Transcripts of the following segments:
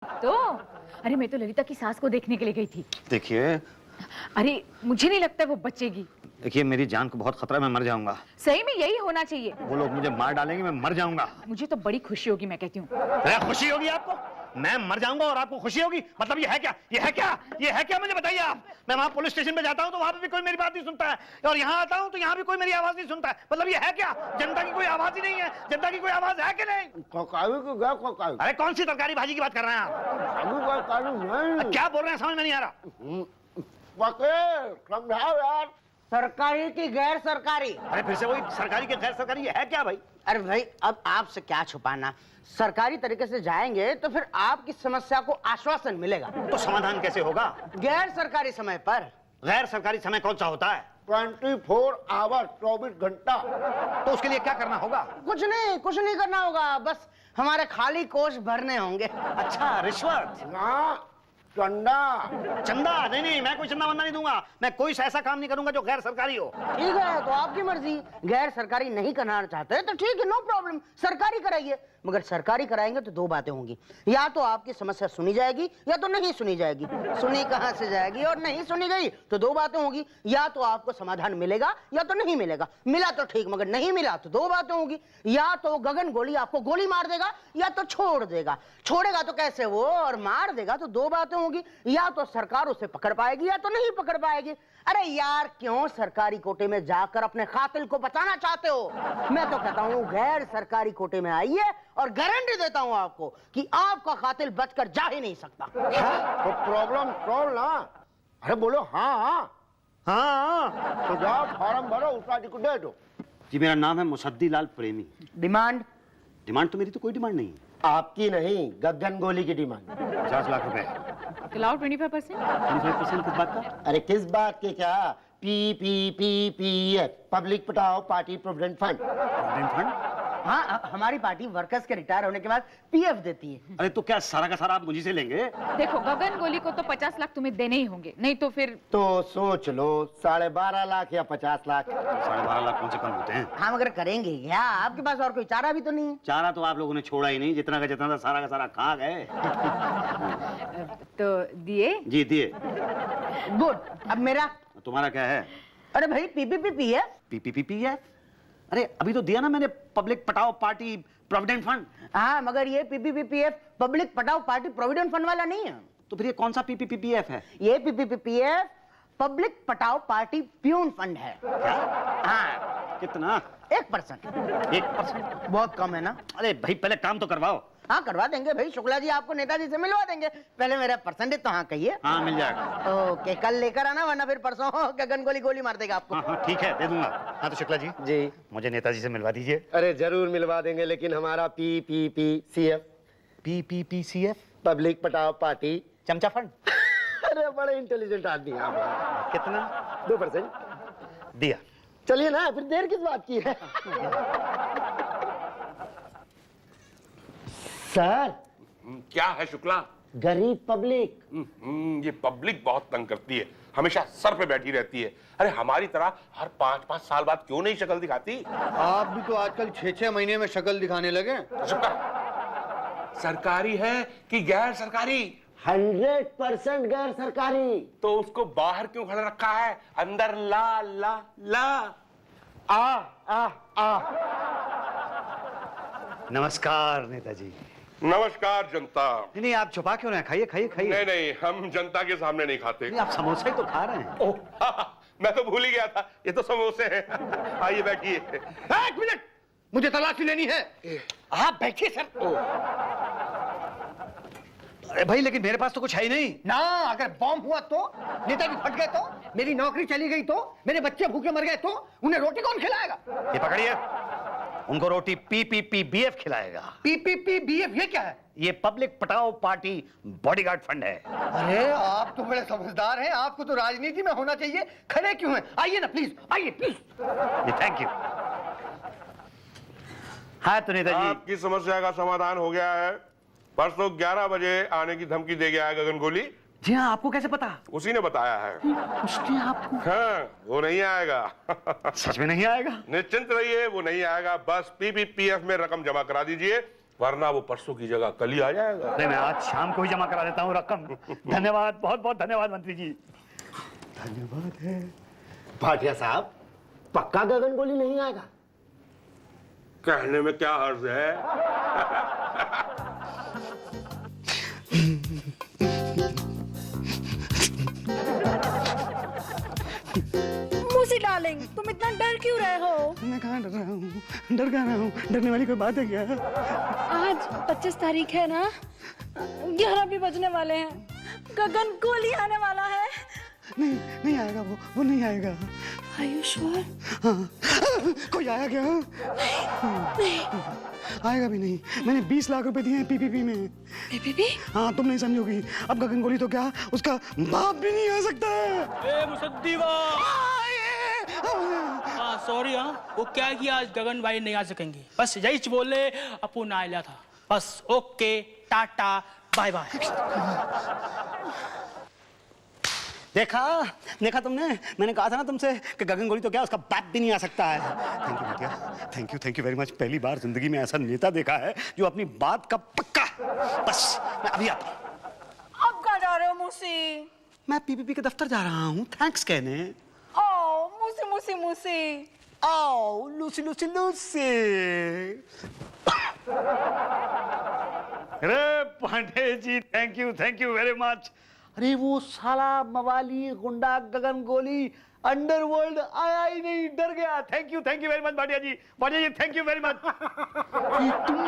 तो अरे मैं तो ललिता की सास को देखने के लिए गई थी। देखिए, अरे मुझे नहीं लगता वो बचेगी। देखिए मेरी जान को बहुत खतरा है, मैं मर जाऊंगा। सही में यही होना चाहिए। वो लोग मुझे मार डालेंगे, मैं मर जाऊंगा। मुझे तो बड़ी खुशी होगी, मैं कहती हूँ। खुशी होगी आपको? मैं मर जाऊंगा और आपको खुशी होगी? मतलब ये है क्या? ये है क्या? ये है क्या? मुझे बताइए आप। मैं वहां पुलिस स्टेशन पे जाता हूँ तो वहां पे भी कोई मेरी बात नहीं सुनता है, और यहाँ आता हूँ तो यहाँ भी कोई मेरी आवाज नहीं सुनता है। मतलब ये है क्या? जनता की कोई आवाज ही नहीं है? जनता की कोई आवाज है कि नहीं? अरे कौन सी तरकारी भाजी की बात कर रहे हैं आप? क्या बोल रहे हैं, समझ में नहीं आ रहा। समझाओ यार। सरकारी की गैर सरकारी। अरे फिर से वही सरकारी के गैर सरकारी, ये है क्या भाई? अरे भाई अब आपसे क्या छुपाना, सरकारी तरीके से जाएंगे तो फिर आपकी समस्या को आश्वासन मिलेगा। तो समाधान कैसे होगा? गैर सरकारी समय पर। गैर सरकारी समय कौन सा होता है? 24 आवर, 24 घंटा। तो उसके लिए क्या करना होगा? कुछ नहीं करना होगा, बस हमारे खाली कोष भरने होंगे। अच्छा, रिश्वत? ना, चंदा। चंदा? नहीं, मैं कोई चंदा वंदा नहीं दूंगा। मैं कोई ऐसा काम नहीं करूंगा जो गैर सरकारी हो। ठीक है, तो आपकी मर्जी। गैर सरकारी नहीं कराना चाहते तो ठीक है, नो प्रॉब्लम, सरकारी कराइए। मगर सरकारी कराएंगे तो दो बातें होंगी, या तो आपकी समस्या सुनी जाएगी या तो नहीं सुनी जाएगी। सुनी कहां से जाएगी, और नहीं सुनी गई तो दो बातें होंगी, या तो आपको समाधान मिलेगा या तो नहीं मिलेगा। मिला तो ठीक, मगर नहीं मिला तो दो बातें होंगी, या तो गगन गोली आपको गोली मार देगा या तो छोड़ देगा। छोड़ेगा तो कैसे वो, और मार देगा तो दो बातें होंगी, या तो सरकार उसे पकड़ पाएगी या तो नहीं पकड़ पाएगी। अरे यार, क्यों सरकारी कोटे में जाकर अपने कातिल को बचाना चाहते हो? मैं तो कहता हूँ गैर सरकारी कोटे में आइए, और गारंटी देता हूँ आपको कि आपका कातिल बचकर जा ही नहीं सकता। तो प्रॉब्लम सॉल्व ना। अरे बोलो हाँ। तो जाओ फॉर्म भरो, उसका को दे दो। जी मेरा नाम है मुसद्दी लाल प्रेमी। डिमांड? डिमांड तो मेरी तो कोई डिमांड नहीं है। आपकी नहीं, गगन गोली की डिमांड। 50 लाख रुपए। खिलाओ 25%। 25% किस बात का? अरे किस बात के क्या? PPPPF, पब्लिक पटाओ party provident fund. Provident fund? हाँ, हमारी पार्टी वर्कर्स के रिटायर होने के बाद पीएफ देती है। अरे तो क्या सारा का सारा आप मुझी से लेंगे? देखो, गगन गोली को तो 50 लाख तुम्हें देने ही होंगे, नहीं तो फिर। तो सोच लो, 12.5 लाख या 50 लाख। 12.5 लाख कौन से कम होते हैं? हाँ, मगर करेंगे क्या? आपके पास और कोई चारा भी तो नहीं है। चारा तो आप लोगों ने छोड़ा ही नहीं, जितना का जितना था सारा का सारा खा गए। तो दिए? जी दिए। गुड। अब मेरा? तुम्हारा क्या है? अरे भाई, पीपीपीपीएफ। PPPP है? अरे अभी तो दिया ना मैंने, पब्लिक पटाओ पार्टी प्रोविडेंट फंड। हाँ, मगर ये पीपीपीपीएफ पब्लिक पटाओ पार्टी प्रोविडेंट फंड वाला नहीं है। तो फिर ये कौन सा PPPPF है? ये पीपीपीपीएफ पब्लिक पटाओ पार्टी प्यून फंड है। क्या? हाँ। कितना? 1%। 1%? बहुत कम है ना? अरे भाई पहले काम तो करवाओ। हाँ, करवा देंगे भाई, शुक्ला जी आपको नेताजी से मिलवा देंगे। पहले मेरा परसेंटेज तो हाँ कहिए। हाँ मिल जाएगा। ओके, कल लेकर आना, वरना फिर परसों गगन गोली मार देगा आपको। हाँ ठीक है, दे दूंगा। हाँ तो शुक्ला जी जी, मुझे नेताजी से मिलवा दीजिए। अरे जरूर मिलवा देंगे, लेकिन हमारा PPPCF, PPPCF? पब्लिक पटाओ पार्टी चमचा फंड। अरे बड़े इंटेलिजेंट आदमी हैं आप। कितना? 2%। दिया। चलिए ना, फिर देर किस बात की है? सर। क्या है शुक्ला? गरीब पब्लिक। ये पब्लिक बहुत तंग करती है, हमेशा सर पे बैठी रहती है। अरे हमारी तरह हर 5-5 साल बाद क्यों नहीं शक्ल दिखाती? आप भी तो आजकल 6-6 महीने में शक्ल दिखाने लगे। चुप कर। सरकारी है कि गैर सरकारी? 100% गैर सरकारी। तो उसको बाहर क्यों खड़ा रखा है? अंदर ला ला ला। आ। नमस्कार नेताजी। नमस्कार जनता। नहीं आप छुपा क्यों रहे हैं? खाइए खाइए खाइए। नहीं नहीं, हम जनता के सामने नहीं खाते। नहीं आप समोसा ही तो खा रहे हैं। ओह, मैं तो भूल ही गया था, ये तो समोसे हैं। आइए बैठिए। 1 मिनट, मुझे तलाशी लेनी है। आप बैठिए सर। अरे भाई लेकिन मेरे पास तो कुछ है ही नहीं ना, अगर बॉम्ब हुआ तो, नेताजी फट गए तो, मेरी नौकरी चली गई तो, मेरे बच्चे भूखे मर गए तो, उन्हें रोटी कौन खिलाएगा? ये पकड़िए, उनको रोटी PPPBF खिलाएगा। PPPBF ये क्या है? ये पब्लिक पटाओ पार्टी बॉडीगार्ड फंड है। अरे आप तो बड़े समझदार हैं, आपको तो राजनीति में होना चाहिए। खड़े क्यों हैं? आइए ना प्लीज, आइए प्लीज। ये थैंक यू। हाँ तो नेताजी, आपकी समस्या का समाधान हो गया है। परसों 11 बजे आने की धमकी दे गया है गगन गोली। जी हाँ, आपको कैसे पता? उसी ने बताया है। उसने आपको? हाँ, वो नहीं आएगा। सच में नहीं आएगा? निश्चिंत रहिए, वो नहीं आएगा। बस PPPF में रकम जमा करा दीजिए, वरना वो परसों की जगह कल ही आ जाएगा। अरे मैं आज शाम को ही जमा करा देता हूँ रकम। धन्यवाद, बहुत बहुत धन्यवाद मंत्री जी। धन्यवाद है। भाटिया साहब, पक्का गगन गोली नहीं आएगा? कहने में क्या हर्ज है। मूसी डार्लिंग, तुम इतना डर क्यों रहे हो? मैं कहाँ डर रहा हूँ? डर कहाँ रहा हूँ? डरने वाली कोई बात है क्या? आज 25 तारीख है ना, 11 भी बजने वाले हैं, गगन गोली आने वाला है। नहीं, नहीं आएगा वो नहीं आएगा। Are you sure? हाँ, कोई आया क्या? नहीं। आएगा भी नहीं। मैंने 20 लाख रुपए दिए हैं पीपीपी में। पीपीपी? हाँ, तुम नहीं समझोगी। अब गगन गोली तो क्या, उसका बाप भी नहीं आ सकता। ए मुसद्दीवा, हाँ सॉरी, हाँ वो क्या है कि आज गगन भाई नहीं आ सकेंगे, बस यही बोले अपू ना आया था, बस ओके टाटा बाय बाय। देखा तुमने? मैंने कहा था ना तुमसे कि गगन गोली तो क्या, उसका बाप भी नहीं आ सकता है। Thank you Bhatia, thank you very much. पहली बार जिंदगी में ऐसा नेता देखा है जो अपनी बात का पक्का। बस मैं अभी आता हूँ। अब कहाँ जा रहे हो मूसी? मैं पीपीपी के दफ्तर जा रहा हूँ थैंक्स कहने। ओ मूसी मूसी मूसी। आओ लूसी लूसी लूसी। अरे Pandey ji, thank you very much. अरे वो साला मवाली गुंडा गगन गोली अंडरवर्ल्ड आया ही नहीं, डर गया। Thank you very much Bhatia ji, thank you very much. तुम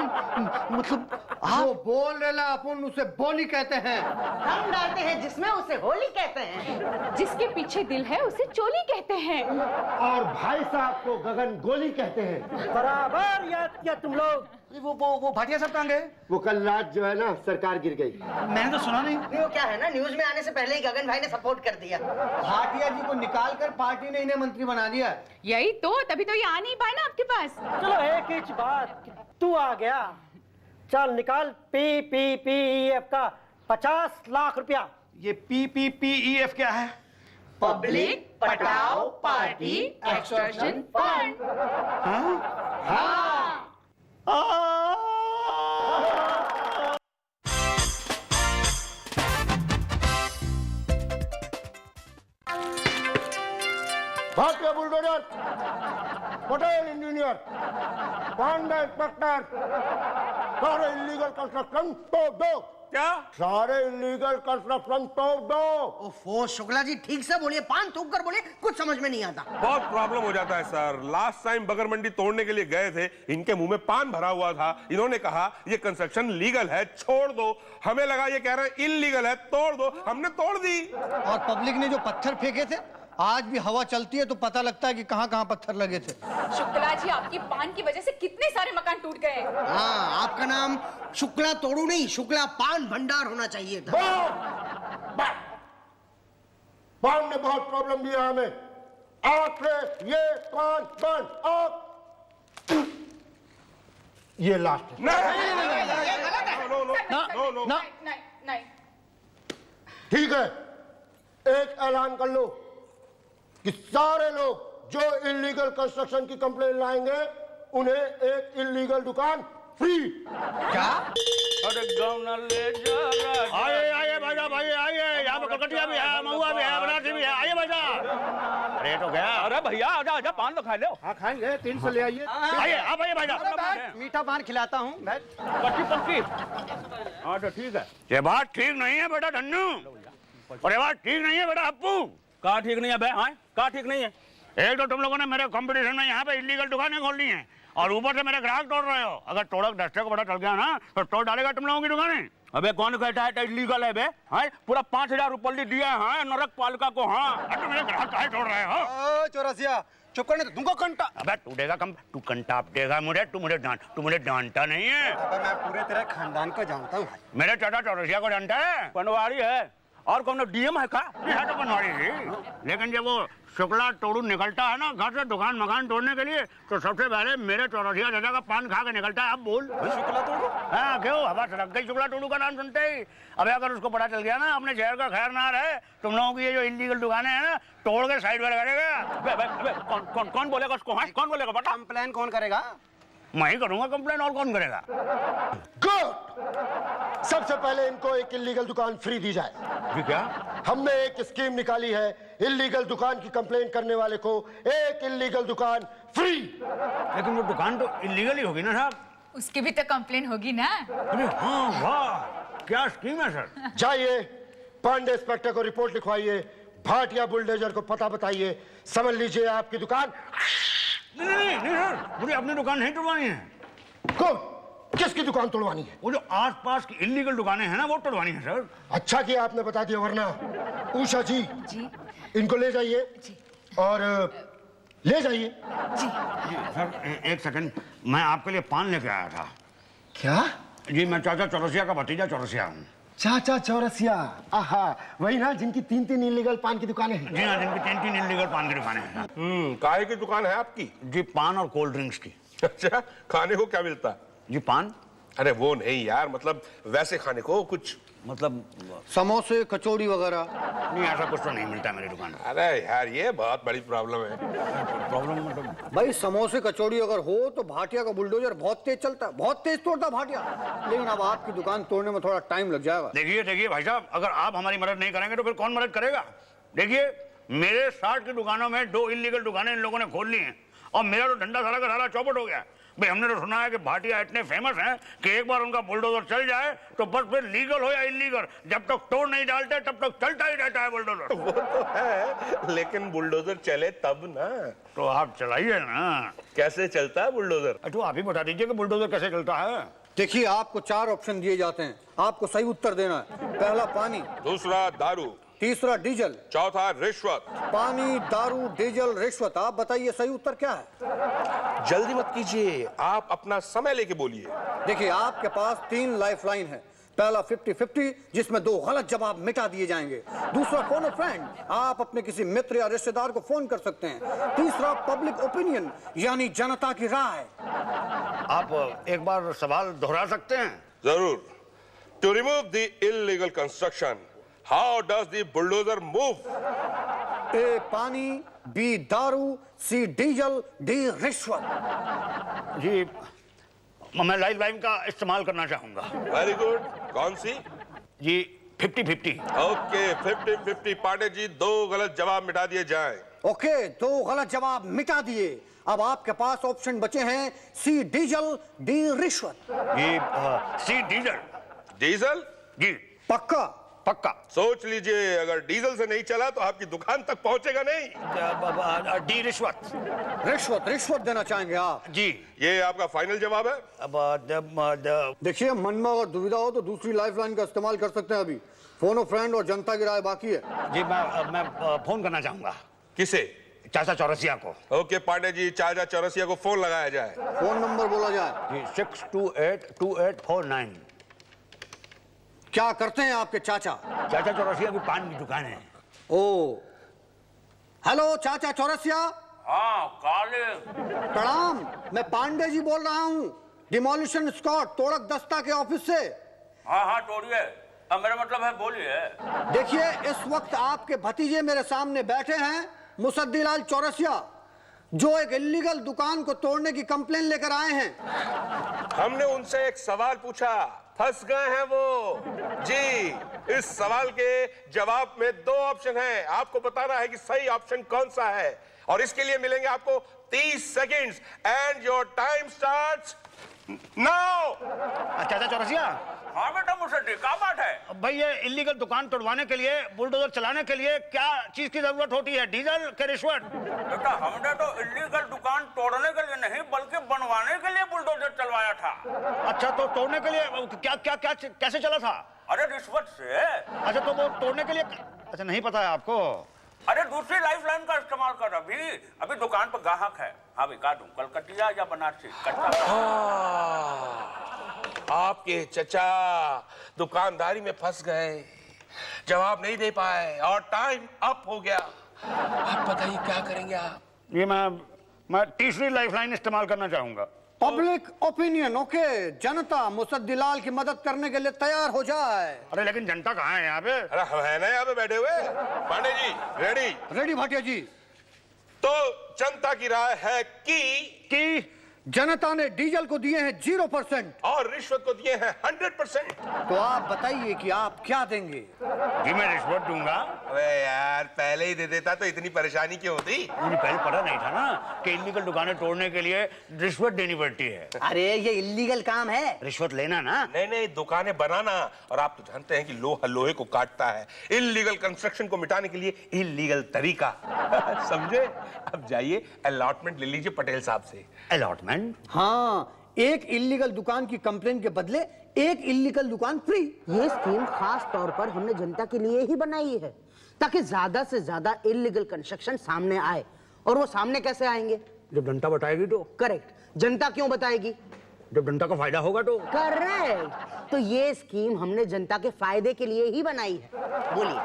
मतलब वो बोल रेला अपन उसे बोली कहते हैं। हम डालते हैं जिसमें उसे होली कहते हैं। जिसके पीछे दिल है उसे चोली कहते हैं। और भाई साहब को गगन गोली कहते हैं। बराबर याद किया तुम लोग। वो भाटिया साहब कहाँ गए? वो कल रात जो है ना, सरकार गिर गई। मैंने तो सुना नहीं। वो क्या है ना, न्यूज में आने से पहले ही गगन भाई ने सपोर्ट कर दिया। भाटिया जी को निकाल कर पार्टी ने इन्हें मंत्री बना दिया। यही तो, तभी तो ये आ नहीं पाए ना आपके पास। चलो एक ही बात, तू आ गया, चल निकाल PPPEF का 50 लाख रुपया। ये PPPEF क्या है? पब्लिक पटाओ party extortion fund. Bhatia bulldozer, Patel engineer, Pandey inspector, सारे इलीगल कंस्ट्रक्शन तोड़ दो। क्या? सारे इलीगल कंस्ट्रक्शन तोड़ दो। ओफो शुक्ला जी, ठीक से बोलिए, पान थूक कर बोलिए, कुछ समझ में नहीं आता। बहुत प्रॉब्लम हो जाता है सर। लास्ट टाइम बगर मंडी तोड़ने के लिए गए थे, इनके मुंह में पान भरा हुआ था। इन्होंने कहा ये कंस्ट्रक्शन लीगल है, छोड़ दो। हमें लगा ये कह रहे हैं इलीगल है, तोड़ दो। हमने तोड़ दी। और पब्लिक ने जो पत्थर फेंके थे, आज भी हवा चलती है तो पता लगता है कि कहाँ कहाँ पत्थर लगे थे। शुक्ला जी, आपकी पान की वजह से कितने सारे मकान टूट गए। हाँ, आपका नाम शुक्ला तोड़ू नहीं, शुक्ला पान भंडार होना चाहिए था। पान ने बहुत प्रॉब्लम दिया हमें। आज से ये पान बंद। आप ये लास्ट है। नहीं। ठीक है, एक ऐलान कर लो कि सारे लोग जो इलीगल कंस्ट्रक्शन की कंप्लेन लाएंगे, उन्हें एक इलीगल दुकान फ्री। क्या? अरे गाँव न ले जा रहा। आइए भाई साहब, आइए। यहाँ पे कलकतिया भी है, महुआ भी है, बनारसी भी है। आइए भाई साहब। अरे तो गया। अरे भैया आजा पान तो खा लो। हाँ खाएंगे, 3 से ले आइए। आइए, आप आइए भाई साहब। मीठा पान खिलाता हूँ। पक्की। हाँ तो ठीक है। ये बात ठीक नहीं है बेटा धन्नू, और ये बात ठीक नहीं है बेटा अप्पू। कहाँ ठीक नहीं है बे? हाँ कहाँ ठीक नहीं है? एक तो तुम लोगों ने मेरे कंपटीशन में यहाँ पे इलीगल दुकानें खोलनी है, और ऊपर से मेरे ग्राहक तोड़ रहे हो। अगर तोड़क डस्टर को पता चल गया ना, तो तोड़ डालेगा तुम लोगों की दुकानें। अबे कौन कहता है इलीगल है बे? हाँ पूरा 5000 रुपये दिया है नरक पालिका को। हाँ तुम मेरे ग्राहक काहे तोड़ रहे हो? चौरसिया, चुप करने तो तुमको कंटा। अबे तू देगा कम, तू कंटाप देगा मुझे। तू मुझे जानता नहीं है। मैं पूरे तेरे खानदान को जानता हूँ। मेरे चाचा चौरसिया को जानता है? पनवाड़ी है और कौन डीएम है का? यह तो बनवाड़ी थी, लेकिन जब वो शुक्ला तोड़ू निकलता है ना घर से दुकान मकान तोड़ने के लिए, तो सबसे पहले मेरे चौरसिया चाचा का पान खा के निकलता है। अब बोल। शुक्ला तोड़ू? हाँ क्यों, हवा सड़क गई शुक्ला टोलू का नाम सुनते ही। अबे अगर उसको पता चल गया ना, अपने शहर का खैर ना रहे, तुम लोगों की ये जो इलीगल दुकानें हैं ना, तोड़ के साइड में लगा देगा। कौन बोलेगा उसको? हाँ कौन बोलेगा? बता। कंप्लेन कौन करेगा? मैं ही करूंगा कंप्लेन, और कौन करेगा? गुड। सबसे पहले इनको एक इलीगल दुकान फ्री दी जाए। जी क्या? हमने एक स्कीम निकाली है, इलीगल दुकान की कंप्लेन करने वाले को एक इलीगल दुकान फ्री। लेकिन वो दुकान तो इलीगल ही होगी ना साहब? उसकी भी तो कंप्लेन होगी ना। अरे हाँ, वाह, क्या स्कीम है सर। जाइए पांडे इंस्पेक्टर को रिपोर्ट लिखवाइए, भाटिया बुलडोजर को पता बताइए, समझ लीजिए आपकी दुकान। नहीं सर, मुझे अपनी दुकान नहीं तोड़वानी है। कौन? किसकी दुकान तोड़वानी है? वो जो आसपास की इलीगल दुकानें हैं ना, वो तोड़वानी है सर। अच्छा किया आपने बता दिया, वरना उषा जी इनको ले जाइए और ले जाइए। जी सर, एक सेकंड, मैं आपके लिए पान लेके आया था। क्या? जी, मैं चाचा चौरसिया का भतीजा चौरसिया हूँ। चाचा चौरसिया, आहा, वही ना जिनकी 3-3 इलीगल पान की दुकानें हैं। जी हाँ, जिनकी 3 इलीगल पान की दुकानें हैं। काहे की दुकान है आपकी? जी, पान और कोल्ड ड्रिंक्स की। अच्छा, खाने को क्या मिलता? जी, पान। अरे वो नहीं यार, मतलब वैसे खाने को कुछ, मतलब समोसे कचौड़ी वगैरह? नहीं, ऐसा कुछ तो नहीं मिलता मेरी दुकान पर। अरे यार ये बहुत बड़ी प्रॉब्लम है। प्रॉब्लम मतलब? भाई समोसे कचौड़ी अगर हो तो भाटिया का बुलडोजर बहुत तेज चलता है, बहुत तेज तोड़ता है भाटिया। लेकिन अब आपकी दुकान तोड़ने में थोड़ा टाइम लग जाएगा। देखिए भाई साहब, अगर आप हमारी मदद नहीं करेंगे तो फिर कौन मदद करेगा? देखिए, मेरे 60 की दुकानों में 2 इलीगल दुकानें इन लोगों ने खोल ली हैं और मेरा तो धंधा सारा का सारा चौपट हो गया। भाई हमने तो सुना है कि भाटिया इतने फेमस हैं कि एक बार उनका बुलडोजर चल जाए तो बस फिर लीगल हो या इलीगल, जब तक तोड़ नहीं डालते तब तक चलता ही रहता है बुलडोजर। वो तो है, लेकिन बुलडोजर चले तब ना। तो आप चलाइए ना। कैसे चलता है बुलडोजर? तो आप ही बता दीजिए कि बुलडोजर कैसे चलता है। देखिए आपको 4 ऑप्शन दिए जाते हैं, आपको सही उत्तर देना है। पहला पानी, दूसरा दारू, तीसरा डीजल, चौथा रिश्वत। पानी, दारू, डीजल, रिश्वत। आप बताइए सही उत्तर क्या है? जल्दी मत कीजिए, आप अपना समय लेके बोलिए। देखिए आपके पास 3 लाइफलाइन है। पहला 50-50 जिसमें 2 गलत जवाब मिटा दिए जाएंगे। दूसरा फोन अ फ्रेंड, आप अपने किसी मित्र या रिश्तेदार को फोन कर सकते हैं। तीसरा पब्लिक ओपिनियन यानी जनता की राय। आप एक बार सवाल दोहरा सकते हैं? जरूर। To remove the illegal construction, how does the bulldozer move? A पानी, बी दारू, सी डीजल, डी रिश्वत। जी, मैं लाइफ लाइन का इस्तेमाल करना चाहूंगा। Very good. कौन सी? जी, 50-50। ओके, 50-50। पांडे जी, 2 गलत जवाब मिटा दिए जाएं। ओके, 2 गलत जवाब मिटा दिए। अब आपके पास ऑप्शन बचे हैं सी डीजल, डी रिश्वत। जी, सी डीजल। डीजल? जी, पक्का? पक्का। सोच लीजिए, अगर डीजल से नहीं चला तो आपकी दुकान तक पहुंचेगा नहीं। डी रिश्वत। रिश्वत, रिश्वत देना चाहेंगे आप? जी। ये आपका फाइनल जवाब है? अब देखिए मन में अगर दुविधा हो तो दूसरी लाइफलाइन का इस्तेमाल कर सकते हैं। अभी फोन अ फ्रेंड और जनता की राय बाकी है। जी, मैं फोन करना चाहूंगा किसे? चाचा चौरसिया को। ओके पांडे जी, चाचा चौरसिया को फोन लगाया जाए। फोन नंबर बोला जाए। जी, 6282849। क्या करते हैं आपके चाचा? चाचा चौरसिया की पान की दुकान है। ओ, हेलो चाचा चौरसिया। हाँ काले। प्रणाम, मैं पांडे जी बोल रहा हूँ, डिमोलिशन स्क्वाड तोड़क दस्ता के ऑफिस से। हाँ हाँ तोड़िए, अब मेरा मतलब है बोलिए। देखिए इस वक्त आपके भतीजे मेरे सामने बैठे हैं, मुसद्दीलाल चौरसिया, जो एक इलीगल दुकान को तोड़ने की कंप्लेन लेकर आए हैं। हमने उनसे एक सवाल पूछा, फंस गए हैं वो। जी, इस सवाल के जवाब में 2 ऑप्शन हैं, आपको बताना है कि सही ऑप्शन कौन सा है और इसके लिए मिलेंगे आपको 30 seconds and your time starts now. चाचा चौरसिया। हाँ बेटा मुसद्दी, क्या बात है? भाई ये इलीगल दुकान तोड़वाने के लिए, बुलडोजर चलाने के लिए क्या चीज की जरूरत होती है, डीजल के रिश्वत? बेटा हमने तो इलीगल दुकान तोड़ने के लिए नहीं बल्कि बनवाने के लिए बुलडोजर चलवाया था। अच्छा, तो तोड़ने के लिए क्या क्या क्या कैसे चला था? अरे रिश्वत से। अच्छा, तो वो तोड़ने के लिए, अच्छा नहीं पता है आपको? अरे दूसरी लाइफलाइन का इस्तेमाल कर। अभी दुकान पर ग्राहक है। हाँ भी का दूं, कलकतिया या बनारसी? आपके चचा दुकानदारी में फंस गए, जवाब नहीं दे पाए और टाइम अप हो गया। आप बताइए क्या करेंगे आप? ये मैं तीसरी लाइफलाइन इस्तेमाल करना चाहूंगा। Public opinion. ओके, जनता मुसद्दीलाल की मदद करने के लिए तैयार हो जाए। अरे लेकिन जनता कहाँ है यहाँ पे? अरे हम है ना यहाँ पे बैठे हुए। पांडे जी रेडी? रेडी भाटिया जी। तो जनता की राय है कि जनता ने डीजल को दिए हैं 0% और रिश्वत को दिए हैं 100%। तो आप बताइए कि आप क्या देंगे? जी मैं रिश्वत दूंगा। अबे यार पहले ही दे देता तो इतनी परेशानी क्यों होती? मुझे पहले पता नहीं था ना कि इल्लीगल दुकानें तोड़ने के लिए रिश्वत देनी पड़ती है। अरे ये इल्लीगल काम है, रिश्वत लेना ना। नहीं नहीं, दुकानें बनाना। और आप तो जानते हैं कि लोहा लोहे को काटता है। इल्लीगल कंस्ट्रक्शन को मिटाने के लिए इल्लीगल तरीका समझे? अब जाइए अलॉटमेंट ले लीजिए पटेल साहब से। अलॉटमेंट? हाँ, एक इल्लीगल दुकान की कंप्लेन के बदले एक इल्लीगल दुकान फ्री। ये स्कीम खास तौर पर हमने जनता के लिए ही बनाई है ताकि ज्यादा से ज्यादा इल्लीगल कंस्ट्रक्शन सामने आए। और वो सामने कैसे आएंगे? जब जनता बताएगी तो। करेक्ट। जनता क्यों बताएगी? जब जनता को फायदा होगा तो। करेक्ट। तो ये स्कीम हमने जनता के फायदे के लिए ही बनाई है। बोलिए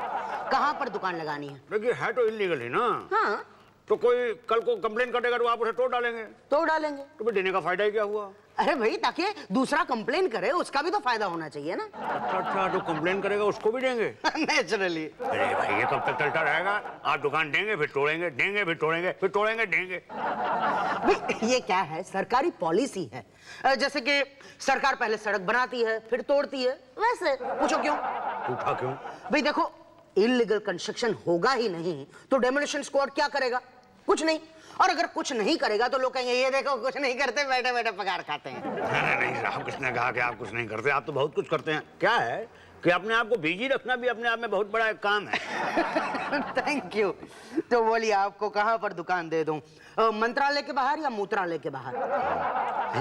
कहां पर दुकान लगानी है? देखिए है तो इल्लीगल ही ना। हाँ, तो कोई कल को कंप्लेन करेगा तो आप उसे तोड़ डालेंगे। तो डालेंगे। तो फिर देने का फायदा ही क्या हुआ? अरे भाई ताकि दूसरा कंप्लेन करे उसका भी तो फायदा होना चाहिए ना। अच्छा, जो कंप्लेन करेगा उसको भी देंगे? नेचुरली। अरे भाई ये कब तक चलता रहेगा? आप दुकान देंगे फिर तोड़ेंगे, देंगे फिर तोड़ेंगे, फिर तोड़ेंगे देंगे। भाई ये क्या है, सरकारी पॉलिसी है। जैसे कि सरकार पहले सड़क बनाती है फिर तोड़ती है, वैसे। पूछो क्यों? पूछा क्यों? भाई देखो, इल्लीगल कंस्ट्रक्शन होगा ही नहीं तो डेमोलिशन स्क्वाड क्या करेगा? कुछ नहीं। और अगर कुछ नहीं करेगा तो लोग कहेंगे ये देखो कुछ नहीं करते, बैठे बैठे पगार खाते हैं। नहीं साहब, किसने कहा कि आप कुछ नहीं करते? आप तो बहुत कुछ करते हैं। क्या है कि अपने आप को बिजी रखना भी अपने आप में बहुत बड़ा एक काम है। Thank you. तो बोलिए आपको कहां पर दुकान दे दूं? मंत्रालय के बाहर या मूत्रालय के बाहर?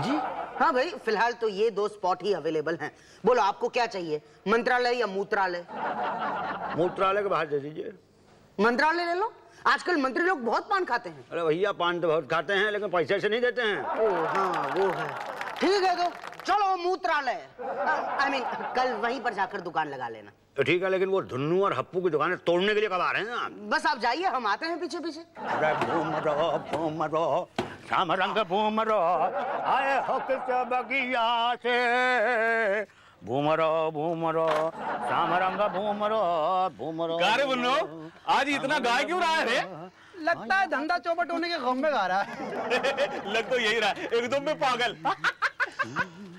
जी हाँ भाई, फिलहाल तो ये 2 स्पॉट ही अवेलेबल हैं। बोलो आपको क्या चाहिए, मंत्रालय या मूत्रालय? मूत्रालय के बाहर दे दीजिए। मंत्रालय ले लो। आजकल मंत्री लोग बहुत पान खाते हैं। अरे भैया पान तो बहुत खाते हैं लेकिन पैसे से नहीं देते हैं। ओ हाँ वो है। ठीक है तो चलो मूत्रालय। I mean, कल वहीं पर जाकर दुकान लगा लेना। तो ठीक है, लेकिन वो धुन्नू और हप्पू की दुकानें तोड़ने के लिए कब आ रहे हैं आप? बस आप जाइए, हम आते हैं पीछे पीछे। अरे भूमरो श्याम रंग भूमरो आए हो किस बगिया से, भूमरो भूमरो श्याम रंग भूमरो भूमरो। गा रे बुन्नो, आज इतना गाय क्यों रहा है रे? लगता है धंधा चौपट होने के गम में गा रहा है। लग तो यही रहा है, एकदम में पागल।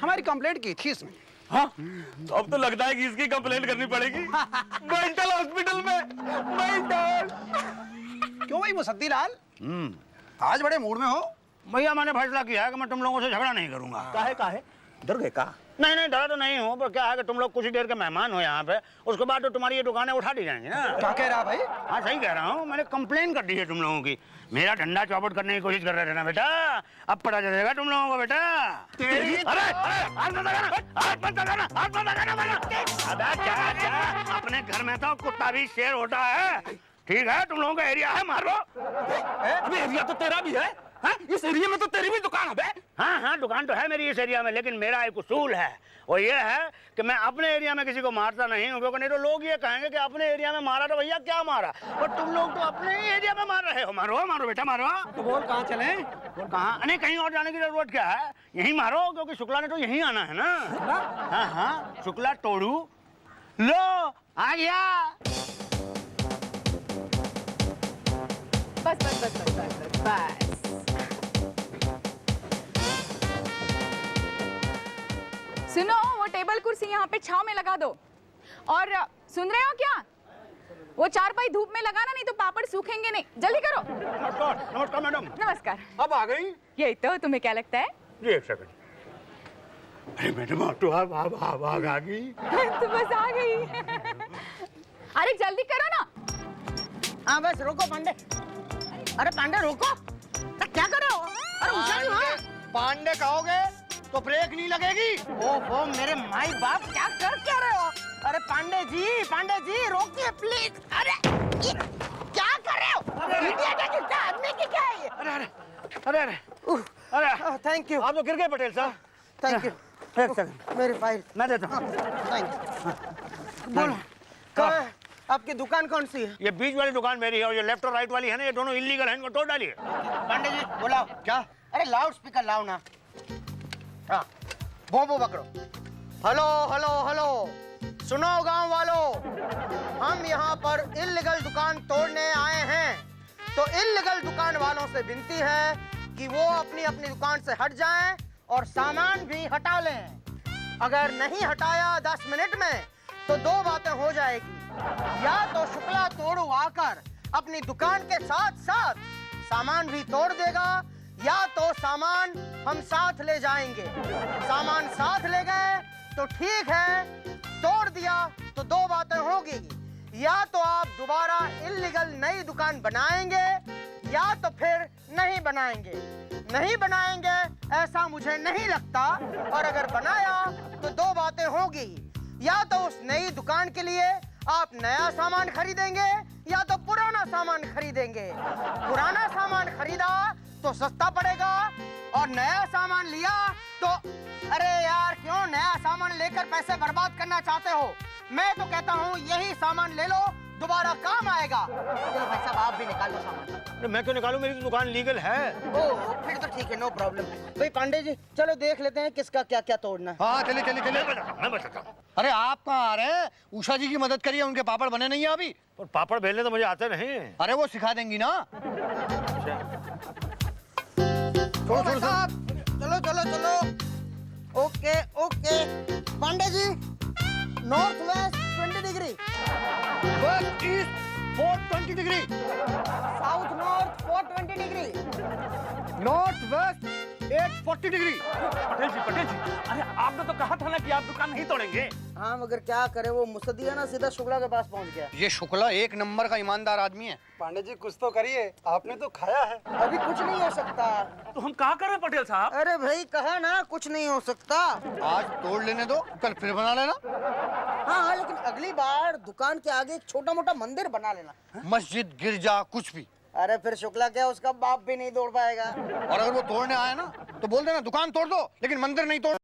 हमारी कंप्लेंट की थी इसमें। हाँ, तो अब तो लगता है कि इसकी कंप्लेंट करनी पड़ेगी मेंटल हॉस्पिटल में। मेंटल। क्यों भाई मुसद्दी लाल, आज बड़े मूड में हो? भैया मैंने फैसला किया है कि मैं तुम लोगों से झगड़ा नहीं करूंगा। काहे डर गए का? नहीं नहीं, डरा तो नहीं हूँ, पर क्या है कि तुम लोग कुछ ही देर के मेहमान हो यहाँ पे, उसके बाद तो तुम्हारी ये दुकानें उठा दी जाएंगी ना। क्या कह रहा भाई? हाँ सही कह रहा हूँ, मैंने कंप्लेन कर दी है तुम लोगों की। मेरा धंधा चौपट करने की कोशिश कर रहे थे ना बेटा, अब पता चलेगा तुम लोगों को बेटा। अरे हाथ मत लगाना, हाथ मत लगाना, हाथ मत लगाना मेरा। अबे क्या अपने घर में तो कुत्ता भी शेर होता है। ठीक है, तुम लोगों का एरिया है, मारो। अबे एरिया तो तेरा भी है। हाँ? इस एरिया में तो तेरी भी दुकान है। हाँ हाँ, दुकान तो है मेरी इस एरिया में, लेकिन मेरा एक उसूल है, वो ये है कि मैं अपने एरिया में किसी को मारता नहीं हूँ, क्योंकि नहीं तो लोग ये कहेंगे कि अपने एरिया में मारा तो भैया क्या मारा, और तुम लोग तो अपने ही एरिया में मार रहे हो। मारो मारो बेटा मारो। तो बोल कहाँ चले? कहाँ? नहीं कहीं और जाने की जरूरत क्या है, यहीं मारो, क्योंकि शुक्ला ने तो यहीं आना है ना। हाँ हाँ, शुक्ला तोड़ू लो आ गया। बस बस बस बस बस बस। सुनो, वो टेबल कुर्सी यहाँ पे छांव में लगा दो। और सुन रहे हो क्या, वो चारपाई धूप में लगाना, नहीं तो पापड़ सूखेंगे नहीं। जल्दी करो। नमस्कार नमस्कार मैडम। नमस्कार। अब आ गई? यही तो, तुम्हें क्या लगता है? जी एक सेकंड। अरे मैडम आप तो आप आ गई। तो बस आ गई। अरे जल्दी करो ना। हाँ बस रोको पांडे। अरे पांडे रोको, क्या कर रहे हो? अरे ऊंचा नहीं। पांडे कहोगे तो ब्रेक नहीं लगेगी। ओहो मेरे माई बाप, क्या कर क्या रहे हो? अरे पांडे जी रोकिए प्लीज। अरे ये क्या कर रहे हो? इडियट है कितना आदमी की क्या है ये? अरे अरे अरे अरे थैंक यू। आप तो गिर गए पटेल साहब। Thank you. एक सेकंड मेरी फाइल मैं देता हूँ। Thank you. बोलो कहाँ है? आपकी दुकान कौन सी है? ये बीच वाली दुकान मेरी है, और ये लेफ्ट और राइट वाली है ना, ये दोनों इल्लीगल है, इनको तोड़ डालिए। पांडे जी बुलाओ। क्या? अरे लाउड स्पीकर लाओ ना। हाँ बोबो पकड़ो। हेलो हेलो हेलो, सुनो गांव वालों, हम यहाँ पर इल्लीगल दुकान तोड़ने आए हैं, तो इल्लीगल दुकान वालों से विनती है कि वो अपनी अपनी दुकान से हट जाएं और सामान भी हटा लें। अगर नहीं हटाया 10 मिनट में तो दो बातें हो जाएगी। या तो शुक्ला तोड़ू आकर अपनी दुकान के साथ साथ सामान भी तोड़ देगा, या तो सामान हम साथ ले जाएंगे। सामान साथ ले गए तो ठीक है, तोड़ दिया तो दो बातें होगी। या तो आप दोबारा इल्लीगल नई दुकान बनाएंगे या तो फिर नहीं बनाएंगे। नहीं बनाएंगे ऐसा मुझे नहीं लगता, और अगर बनाया तो दो बातें होगी। या तो उस नई दुकान के लिए आप नया सामान खरीदेंगे या तो पुराना सामान खरीदेंगे। पुराना सामान खरीदा तो सस्ता पड़ेगा और नया सामान लिया तो अरे यार क्यों नया सामान लेकर पैसे बर्बाद करना चाहते हो? मैं तो कहता हूँ यही सामान ले लो, दोबारा काम आएगा। चलो भाई साहब आप भी निकालो सामान। मैं क्यों निकालूं, मेरी तो दुकान लीगल है। ओ फिर तो ठीक है, नो प्रॉब्लम। भाई पांडे जी चलो देख लेते हैं किसका क्या क्या तोड़ना है। हाँ चलिए चलिए चलिए। मैं बताता हूँ। अरे आप कहाँ आ रहे हैं? उषा जी की मदद करिए, उनके पापड़ बने नहीं है अभी। और पापड़ बेलने तो मुझे आते नहीं। अरे वो सिखा देंगी ना। ओ भाई साहब चलो चलो चलो। Okay okay Pandey ji, north west 20 degree, west east 420 degree, south north 420 degree, north west 840 degree. Patel ji, अरे आपने तो कहा था ना कि आप दुकान नहीं तोड़ेंगे। हाँ मगर क्या करे, वो मुसद्दिया ना सीधा शुक्ला के पास पहुंच गया। ये शुक्ला एक नंबर का ईमानदार आदमी है। पांडे जी कुछ तो करिए, आपने तो खाया है। अभी कुछ नहीं हो सकता। तो हम क्या करें पटेल साहब? अरे भाई कहा ना कुछ नहीं हो सकता। आज तोड़ लेने दो, कल फिर बना लेना। हाँ हाँ लेकिन अगली बार दुकान के आगे एक छोटा मोटा मंदिर बना लेना। मस्जिद गिरजा कुछ भी। अरे फिर शुक्ला क्या उसका बाप भी नहीं तोड़ पाएगा। और अगर वो तोड़ने आए ना तो बोल देना दुकान तोड़ दो लेकिन मंदिर नहीं तोड़।